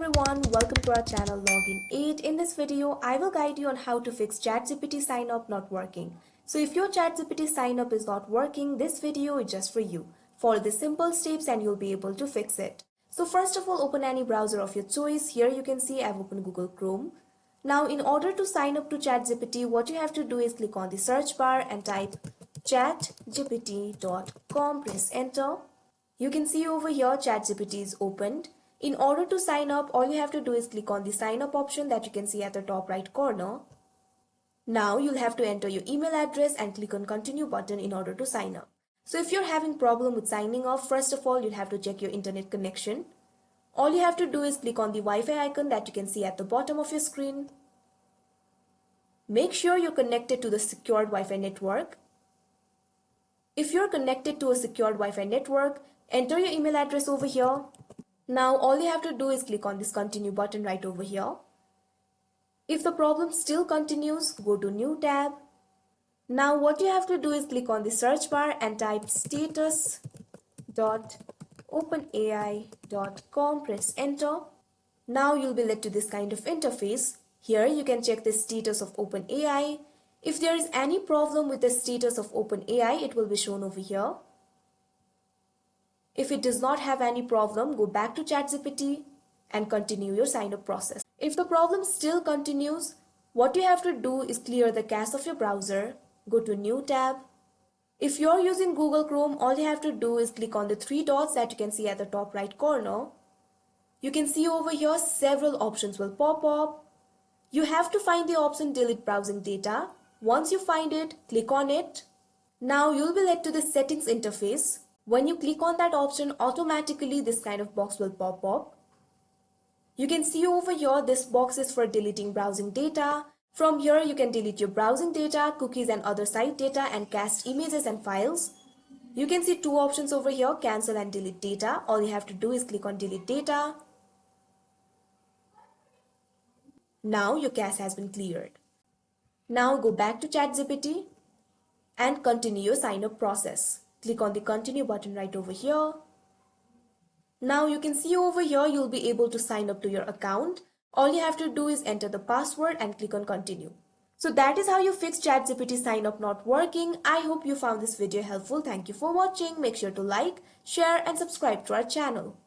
everyone, welcome to our channel Login 8. In this video, I will guide you on how to fix ChatGPT sign up not working. So if your ChatGPT sign up is not working, this video is just for you. Follow the simple steps and you'll be able to fix it. So first of all, open any browser of your choice. Here you can see I've opened Google Chrome. Now in order to sign up to ChatGPT, what you have to do is click on the search bar and type chatgpt.com, press enter. You can see over here ChatGPT is opened. In order to sign up, all you have to do is click on the sign up option that you can see at the top right corner. Now you'll have to enter your email address and click on continue button in order to sign up. So if you're having problem with signing up, first of all, you'll have to check your internet connection. All you have to do is click on the Wi-Fi icon that you can see at the bottom of your screen. Make sure you're connected to the secured Wi-Fi network. If you're connected to a secured Wi-Fi network, enter your email address over here. Now all you have to do is click on this continue button right over here. If the problem still continues, go to new tab. Now what you have to do is click on the search bar and type status.openai.com, press enter. Now you'll be led to this kind of interface. Here you can check the status of OpenAI. If there is any problem with the status of OpenAI, it will be shown over here. If it does not have any problem, go back to ChatGPT and continue your sign up process. If the problem still continues, what you have to do is clear the cache of your browser, go to new tab. If you're using Google Chrome, all you have to do is click on the three dots that you can see at the top right corner. You can see over here several options will pop up. You have to find the option delete browsing data. Once you find it, click on it. Now you'll be led to the settings interface. When you click on that option, automatically this kind of box will pop up. You can see over here this box is for deleting browsing data. From here you can delete your browsing data, cookies and other site data and cached images and files. You can see two options over here, cancel and delete data. All you have to do is click on delete data. Now your cache has been cleared. Now go back to ChatGPT and continue your sign up process. Click on the continue button right over here. Now you can see over here you'll be able to sign up to your account. All you have to do is enter the password and click on continue. So that is how you fix ChatGPT sign up not working. I hope you found this video helpful. Thank you for watching. Make sure to like, share and subscribe to our channel.